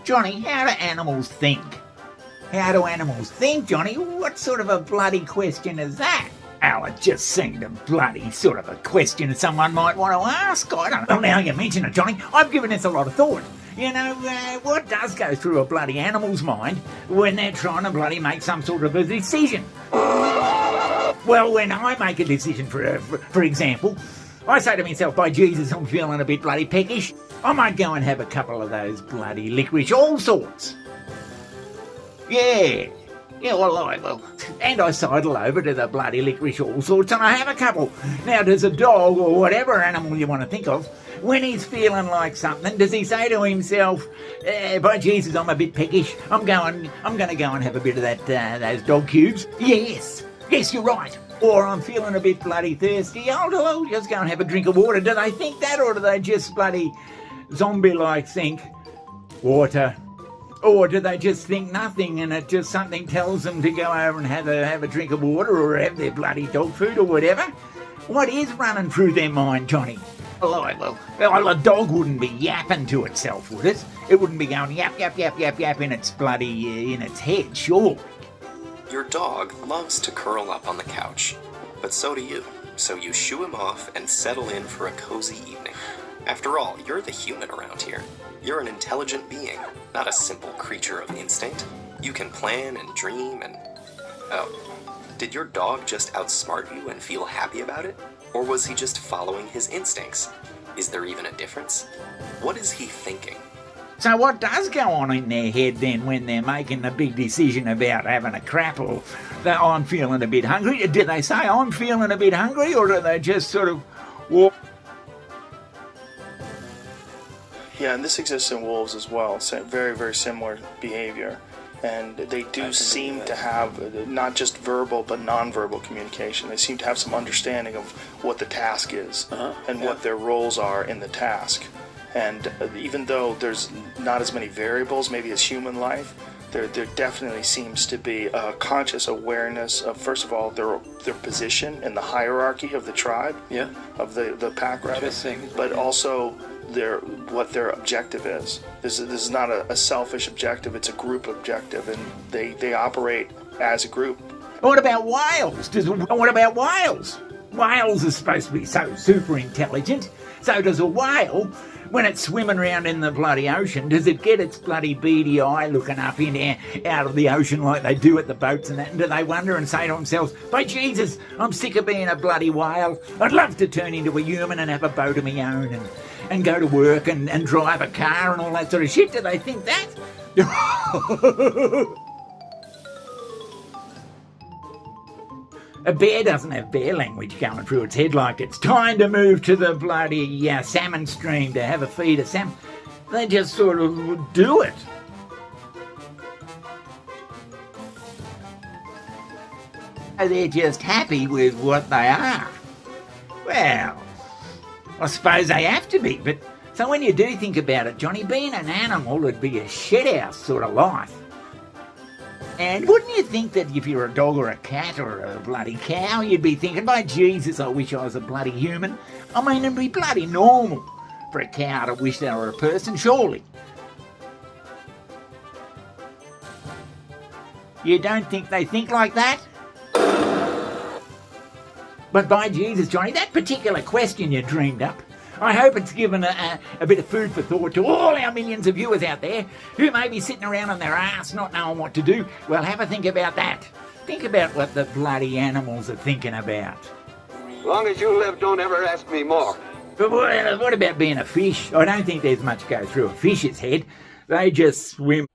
Johnny, how do animals think? How do animals think, Johnny? What sort of a bloody question is that? Oh, it just seemed a bloody sort of a question that someone might want to ask. I don't know. Well, now you mention it, Johnny, I've given this a lot of thought. You know, what does go through a bloody animal's mind when they're trying to bloody make some sort of a decision? Well, when I make a decision, for example, I say to myself, by Jesus, I'm feeling a bit bloody peckish. I might go and have a couple of those bloody licorice all sorts. Yeah, and I sidle over to the bloody licorice all sorts and I have a couple. Now, does a dog or whatever animal you want to think of, when he's feeling like something, does he say to himself, by Jesus, I'm a bit peckish, I'm going to go and have a bit of that those dog cubes? Yes, you're right. Or I'm feeling a bit bloody thirsty, I'll just go and have a drink of water. Do they think that, or do they just bloody zombie-like think water? Or do they just think nothing and it just something tells them to go over and have a drink of water or have their bloody dog food or whatever? What is running through their mind, Johnny? Well, a dog wouldn't be yapping to itself, would it? It wouldn't be going yap, yap, yap, yap, yap in its bloody, in its head, sure. Your dog loves to curl up on the couch, but so do you. So you shoo him off and settle in for a cozy evening. After all, you're the human around here. You're an intelligent being, not a simple creature of instinct. You can plan and dream and... Oh, did your dog just outsmart you and feel happy about it? Or was he just following his instincts? Is there even a difference? What is he thinking? So what does go on in their head then when they're making the big decision about having a crap or that I'm feeling a bit hungry? Do they say I'm feeling a bit hungry, or do they just sort of walk? Yeah, and this exists in wolves as well. So very, very similar behavior. And they do seem to have not just verbal but nonverbal communication. They seem to have some understanding of what the task is and what their roles are in the task. And even though there's not as many variables maybe as human life, there definitely seems to be a conscious awareness of, first of all, their position in the hierarchy of the tribe, of the pack rather, but also what their objective is. This is not a selfish objective, it's a group objective, and they operate as a group. What about whales? What about whales? Whales are supposed to be so super intelligent. So does a whale, when it's swimming around in the bloody ocean, does it get its bloody beady eye looking up out of the ocean like they do at the boats and that? And do they wonder and say to themselves, by Jesus, I'm sick of being a bloody whale. I'd love to turn into a human and have a boat of my own and go to work and drive a car and all that sort of shit. Do they think that? A bear doesn't have bear language going through its head like it's time to move to the bloody salmon stream to have a feed of salmon. They just sort of do it. They're just happy with what they are. Well, I suppose they have to be, but so when you do think about it, Johnny, being an animal would be a shithouse sort of life. And wouldn't you think that if you're a dog or a cat or a bloody cow, you'd be thinking, by Jesus, I wish I was a bloody human? I mean, it'd be bloody normal for a cow to wish they were a person, surely. You don't think they think like that? But by Jesus, Johnny, that particular question you dreamed up, I hope it's given a bit of food for thought to all our millions of viewers out there who may be sitting around on their ass not knowing what to do. Well, have a think about that. Think about what the bloody animals are thinking about. As long as you live, don't ever ask me more. But what about being a fish? I don't think there's much go through a fish's head. They just swim.